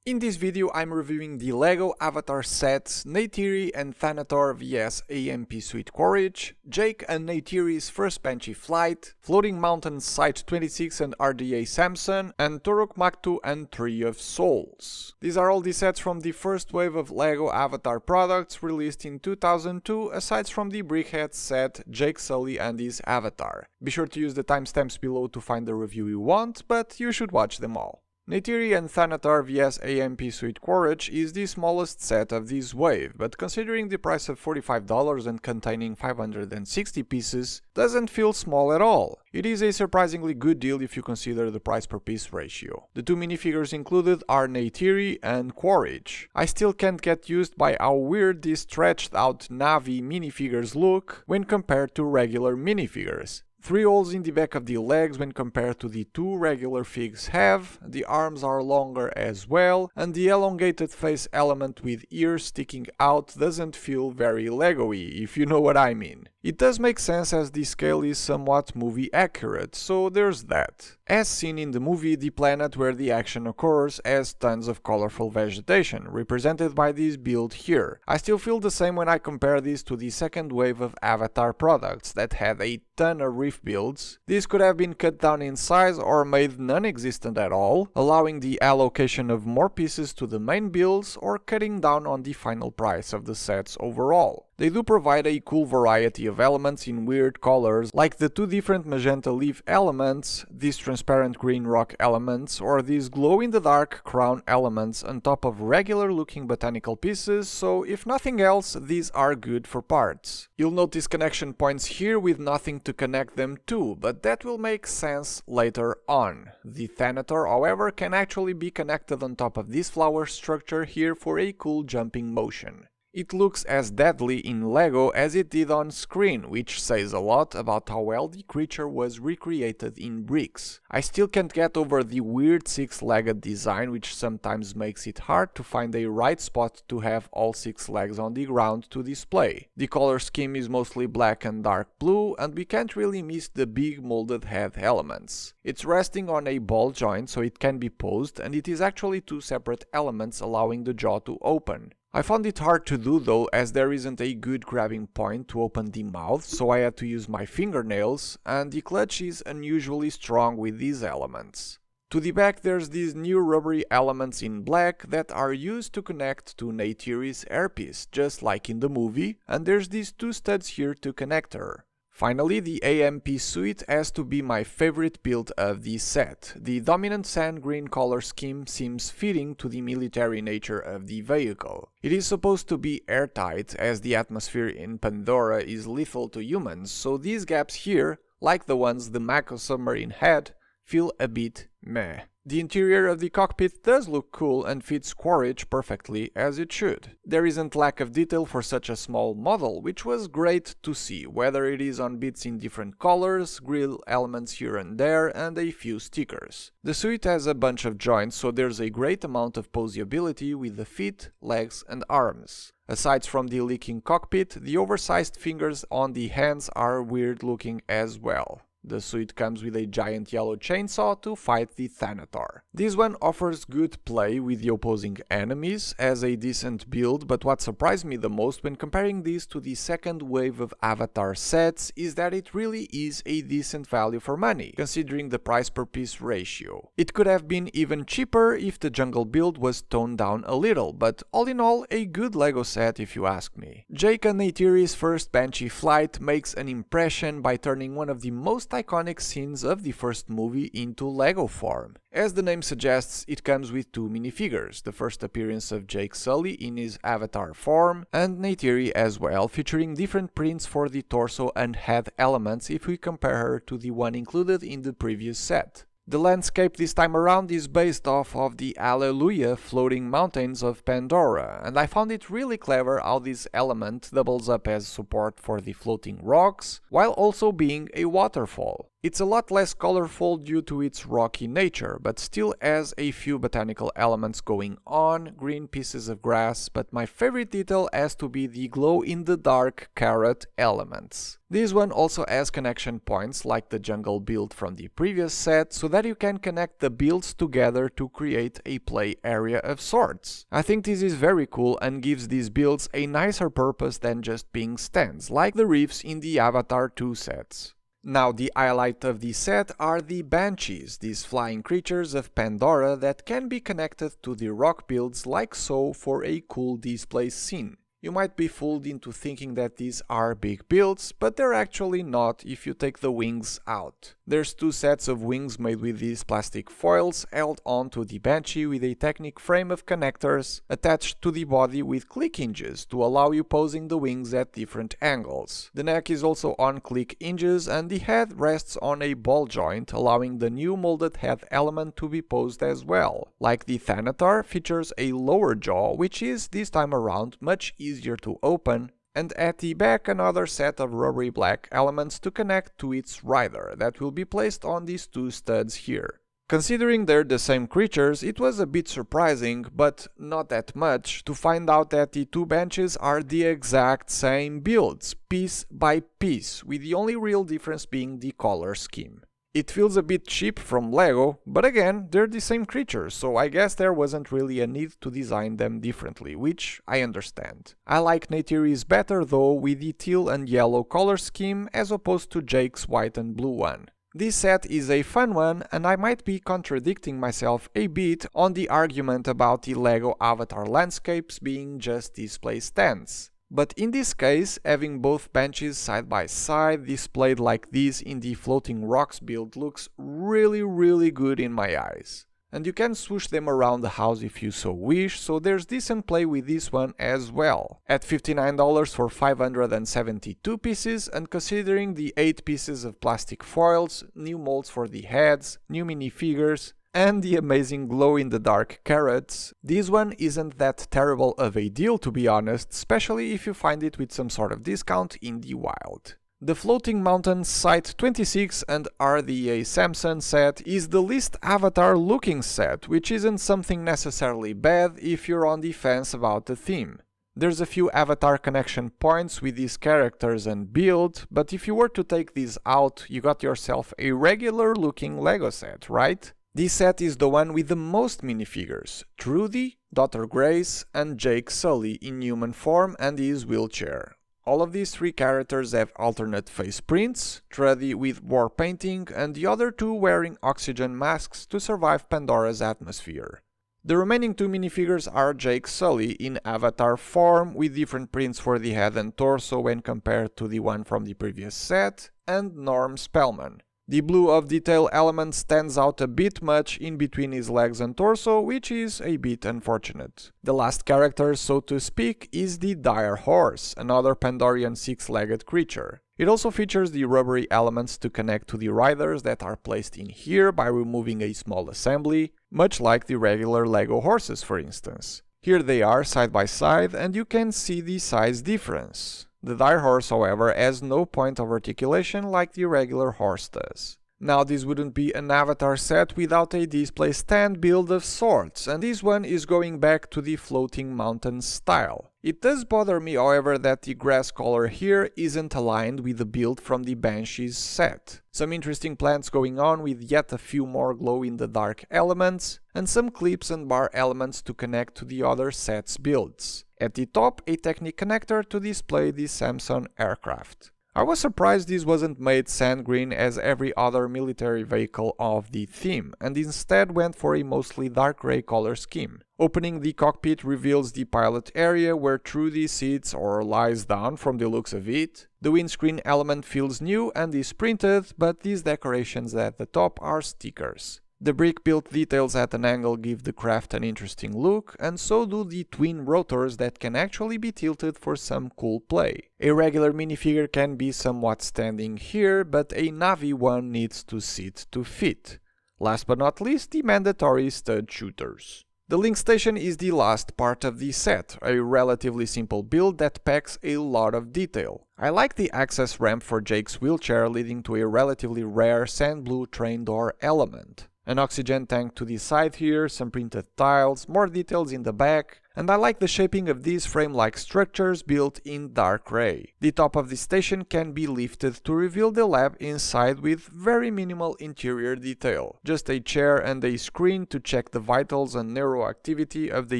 In this video I'm reviewing the LEGO Avatar sets Neytiri and Thanator vs AMP Suite Quaritch, Jake and Neytiri's first Banshee flight, Floating Mountains Site 26 and RDA Samson, and Toruk, Makto and Tree of Souls. These are all the sets from the first wave of LEGO Avatar products released in 2002, aside from the Brickhead set Jake Sully and his Avatar. Be sure to use the timestamps below to find the review you want, but you should watch them all. Neytiri and Thanator vs AMP Suite Quaritch is the smallest set of this wave, but considering the price of $45 and containing 560 pieces, doesn't feel small at all. It is a surprisingly good deal if you consider the price per piece ratio. The two minifigures included are Neytiri and Quaritch. I still can't get used by how weird these stretched out Navi minifigures look when compared to regular minifigures. 3 holes in the back of the legs when compared to the 2 regular figs have, the arms are longer as well, and the elongated face element with ears sticking out doesn't feel very Lego-y, if you know what I mean. It does make sense as the scale is somewhat movie accurate, so there's that. As seen in the movie, the planet where the action occurs has tons of colorful vegetation, represented by this build here. I still feel the same when I compare this to the second wave of Avatar products that had a ton of reef builds. These could have been cut down in size or made non-existent at all, allowing the allocation of more pieces to the main builds or cutting down on the final price of the sets overall. They do provide a cool variety of elements in weird colors, like the 2 different magenta leaf elements, these transparent green rock elements, or these glow-in-the-dark crown elements on top of regular-looking botanical pieces, so if nothing else, these are good for parts. You'll notice connection points here with nothing to connect them to, but that will make sense later on. The Thanator, however, can actually be connected on top of this flower structure here for a cool jumping motion. It looks as deadly in LEGO as it did on screen, which says a lot about how well the creature was recreated in bricks. I still can't get over the weird 6-legged design, which sometimes makes it hard to find a right spot to have all 6 legs on the ground to display. The color scheme is mostly black and dark blue, and we can't really miss the big molded head elements. It's resting on a ball joint so it can be posed, and it is actually 2 separate elements allowing the jaw to open. I found it hard to do though, as there isn't a good grabbing point to open the mouth, so I had to use my fingernails, and the clutch is unusually strong with these elements. To the back there's these new rubbery elements in black that are used to connect to Neytiri's hairpiece, just like in the movie, and there's these 2 studs here to connect her. Finally, the AMP suite has to be my favorite build of the set. The dominant sand green color scheme seems fitting to the military nature of the vehicle. It is supposed to be airtight, as the atmosphere in Pandora is lethal to humans, so these gaps here, like the ones the Makto submarine had, feel a bit meh. The interior of the cockpit does look cool and fits Quaritch perfectly as it should. There isn't lack of detail for such a small model, which was great to see, whether it is on bits in different colors, grill elements here and there, and a few stickers. The suite has a bunch of joints, so there's a great amount of posability with the feet, legs and arms. Aside from the leaking cockpit, the oversized fingers on the hands are weird looking as well. The suite comes with a giant yellow chainsaw to fight the Thanator. This one offers good play with the opposing enemies as a decent build, but what surprised me the most when comparing this to the second wave of Avatar sets is that it really is a decent value for money, considering the price per piece ratio. It could have been even cheaper if the jungle build was toned down a little, but all in all, a good LEGO set if you ask me. Jake and Neytiri's first Banshee flight makes an impression by turning one of the most iconic scenes of the first movie into LEGO form. As the name suggests, it comes with 2 minifigures, the first appearance of Jake Sully in his Avatar form, and Neytiri as well, featuring different prints for the torso and head elements if we compare her to the one included in the previous set. The landscape this time around is based off of the Hallelujah floating mountains of Pandora, and I found it really clever how this element doubles up as support for the floating rocks, while also being a waterfall. It's a lot less colorful due to its rocky nature, but still has a few botanical elements going on, green pieces of grass, but my favorite detail has to be the glow-in-the-dark carrot elements. This one also has connection points like the jungle build from the previous set, so that you can connect the builds together to create a play area of sorts. I think this is very cool and gives these builds a nicer purpose than just being stands, like the reefs in the Avatar 2 sets. Now, the highlight of the set are the Banshees, these flying creatures of Pandora that can be connected to the rock builds like so for a cool display scene. You might be fooled into thinking that these are big builds, but they're actually not if you take the wings out. There's two sets of wings made with these plastic foils held onto the Banshee with a Technic frame of connectors attached to the body with click hinges to allow you posing the wings at different angles. The neck is also on click hinges and the head rests on a ball joint, allowing the new molded head element to be posed as well. Like the Thanator, features a lower jaw, which is this time around much easier to open, and at the back another set of rubbery black elements to connect to its rider that will be placed on these two studs here. Considering they're the same creatures, it was a bit surprising, but not that much, to find out that the two benches are the exact same builds, piece by piece, with the only real difference being the color scheme. It feels a bit cheap from LEGO, but again, they're the same creatures, so I guess there wasn't really a need to design them differently, which I understand. I like Neytiri's better though, with the teal and yellow color scheme as opposed to Jake's white and blue one. This set is a fun one, and I might be contradicting myself a bit on the argument about the LEGO Avatar landscapes being just display stands. But in this case, having both benches side by side displayed like this in the floating rocks build looks really good in my eyes. And you can swoosh them around the house if you so wish, so there's decent play with this one as well. At $59 for 572 pieces, and considering the 8 pieces of plastic foils, new molds for the heads, new minifigures, and the amazing glow-in-the-dark carrots, this one isn't that terrible of a deal to be honest, especially if you find it with some sort of discount in the wild. The Floating Mountain Site 26 and RDA Samson set is the least Avatar looking set, which isn't something necessarily bad if you're on the fence about the theme. There's a few Avatar connection points with these characters and build, but if you were to take these out, you got yourself a regular looking LEGO set, right? This set is the one with the most minifigures: Trudy, Dr. Grace, and Jake Sully in human form and his wheelchair. All of these 3 characters have alternate face prints, Trudy with war painting and the other 2 wearing oxygen masks to survive Pandora's atmosphere. The remaining 2 minifigures are Jake Sully in Avatar form with different prints for the head and torso when compared to the one from the previous set, and Norm Spellman. The blue of detail element stands out a bit much in between his legs and torso, which is a bit unfortunate. The last character, so to speak, is the dire horse, another Pandorian 6-legged creature. It also features the rubbery elements to connect to the riders that are placed in here by removing a small assembly, much like the regular LEGO horses for instance. Here they are side by side and you can see the size difference. The dire horse, however, has no point of articulation like the regular horse does. Now, this wouldn't be an Avatar set without a display stand build of sorts, and this one is going back to the Floating Mountain style. It does bother me, however, that the grass color here isn't aligned with the build from the Banshees set. Some interesting plants going on with yet a few more glow-in-the-dark elements, and some clips and bar elements to connect to the other set's builds. At the top, a Technic connector to display the Samson aircraft. I was surprised this wasn't made sand green as every other military vehicle of the theme, and instead went for a mostly dark grey color scheme. Opening the cockpit reveals the pilot area where Trudy sits or lies down from the looks of it. The windscreen element feels new and is printed, but these decorations at the top are stickers. The brick-built details at an angle give the craft an interesting look, and so do the twin rotors that can actually be tilted for some cool play. A regular minifigure can be somewhat standing here, but a Navi one needs to sit to fit. Last but not least, the mandatory stud shooters. The link station is the last part of the set, a relatively simple build that packs a lot of detail. I like the access ramp for Jake's wheelchair leading to a relatively rare sand blue train door element. An oxygen tank to the side here, some printed tiles, more details in the back, and I like the shaping of these frame-like structures built in dark gray. The top of the station can be lifted to reveal the lab inside with very minimal interior detail. Just a chair and a screen to check the vitals and neuroactivity of the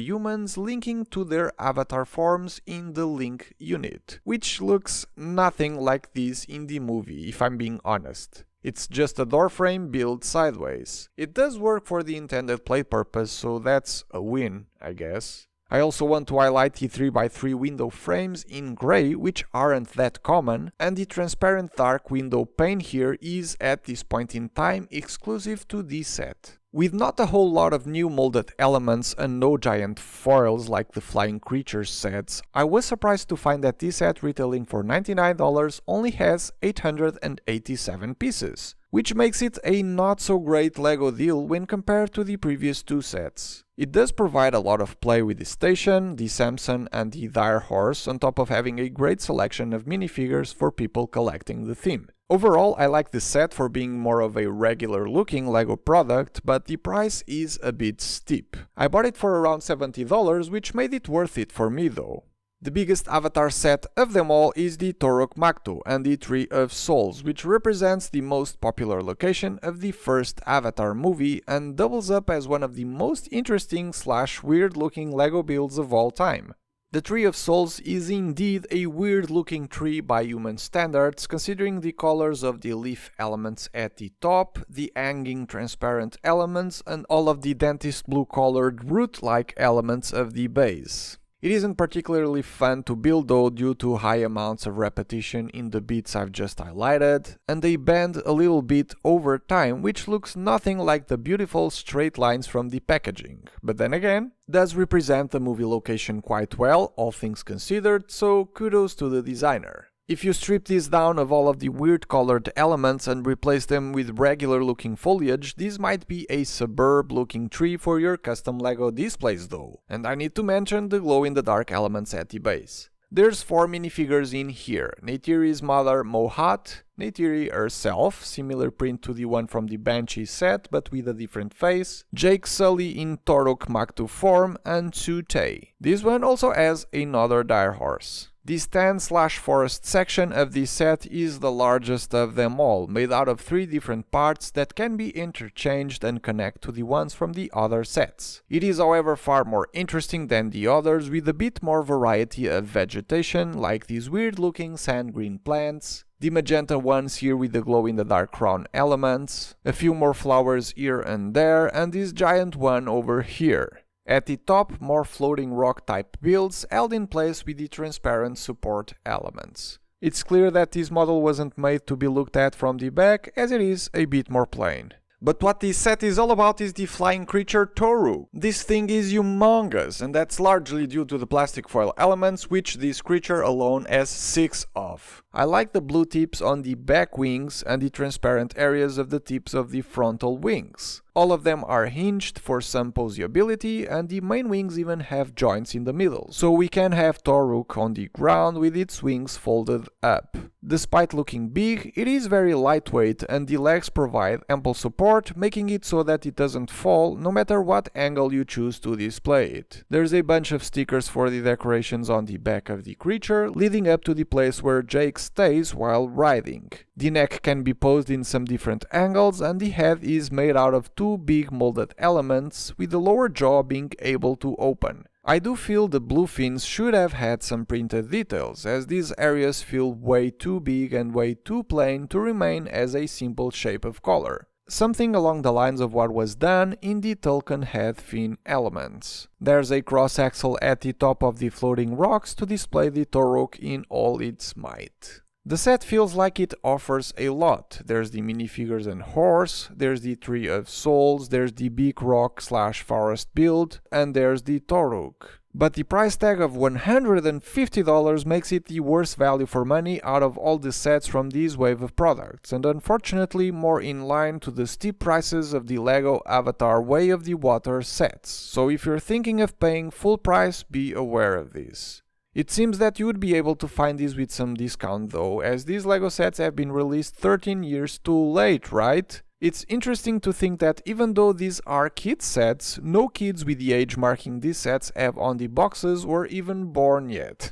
humans linking to their avatar forms in the link unit, which looks nothing like this in the movie, if I'm being honest. It's just a door frame built sideways. It does work for the intended play purpose, so that's a win, I guess. I also want to highlight the 3x3 window frames in grey, which aren't that common, and the transparent dark window pane here is, at this point in time, exclusive to this set. With not a whole lot of new molded elements and no giant foils like the Flying Creatures sets, I was surprised to find that this set retailing for $99 only has 887 pieces, which makes it a not so great LEGO deal when compared to the previous two sets. It does provide a lot of play with the station, the Samson and the Dire Horse, on top of having a great selection of minifigures for people collecting the theme. Overall, I like the set for being more of a regular looking LEGO product, but the price is a bit steep. I bought it for around $70, which made it worth it for me though. The biggest avatar set of them all is the Toruk Makto and the Tree of Souls, which represents the most popular location of the first Avatar movie and doubles up as one of the most interesting / weird looking LEGO builds of all time. The Tree of Souls is indeed a weird looking tree by human standards, considering the colors of the leaf elements at the top, the hanging transparent elements, and all of the dentist blue colored root-like elements of the base. It isn't particularly fun to build though due to high amounts of repetition in the bits I've just highlighted, and they bend a little bit over time, which looks nothing like the beautiful straight lines from the packaging. But then again, does represent the movie location quite well, all things considered, so kudos to the designer. If you strip this down of all of the weird colored elements and replace them with regular looking foliage, this might be a superb looking tree for your custom LEGO displays though. And I need to mention the glow in the dark elements at the base. There's 4 minifigures in here: Neytiri's mother Mohat, Neytiri herself, similar print to the one from the Banshee set but with a different face, Jake Sully in Toruk Makto form, and Tei. This one also has another dire horse. The stand/forest section of this set is the largest of them all, made out of 3 different parts that can be interchanged and connect to the ones from the other sets. It is however far more interesting than the others, with a bit more variety of vegetation, like these weird looking sand green plants, the magenta ones here with the glow-in-the-dark crown elements, a few more flowers here and there, and this giant one over here. At the top, more floating rock type builds held in place with the transparent support elements. It's clear that this model wasn't made to be looked at from the back, as it is a bit more plain. But what this set is all about is the flying creature Toruk. This thing is humongous, and that's largely due to the plastic foil elements, which this creature alone has 6 of. I like the blue tips on the back wings and the transparent areas of the tips of the frontal wings. All of them are hinged for some posability, and the main wings even have joints in the middle, so we can have Toruk on the ground with its wings folded up. Despite looking big, it is very lightweight, and the legs provide ample support, making it so that it doesn't fall no matter what angle you choose to display it. There's a bunch of stickers for the decorations on the back of the creature, leading up to the place where Jake stays while riding. The neck can be posed in some different angles, and the head is made out of 2 big molded elements, with the lower jaw being able to open. I do feel the blue fins should have had some printed details, as these areas feel way too big and way too plain to remain as a simple shape of color. Something along the lines of what was done in the Tulkun head fin elements. There's a cross axle at the top of the floating rocks to display the Toruk in all its might. The set feels like it offers a lot. There's the minifigures and horse, there's the Tree of Souls, there's the big rock/forest build, and there's the Toruk. But the price tag of $150 makes it the worst value for money out of all the sets from this wave of products, and unfortunately more in line to the steep prices of the LEGO Avatar Way of the Water sets, so if you're thinking of paying full price, be aware of this. It seems that you would be able to find these with some discount though, as these LEGO sets have been released 13 years too late, right? It's interesting to think that even though these are kids sets, no kids with the age marking these sets have on the boxes or even born yet.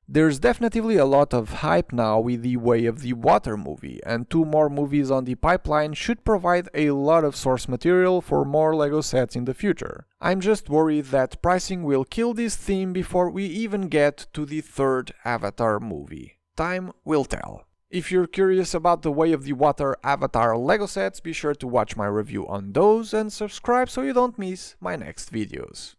There's definitely a lot of hype now with the Way of the Water movie, and 2 more movies on the pipeline should provide a lot of source material for more LEGO sets in the future. I'm just worried that pricing will kill this theme before we even get to the 3rd Avatar movie. Time will tell. If you're curious about the Way of the Water Avatar LEGO sets, be sure to watch my review on those and subscribe so you don't miss my next videos.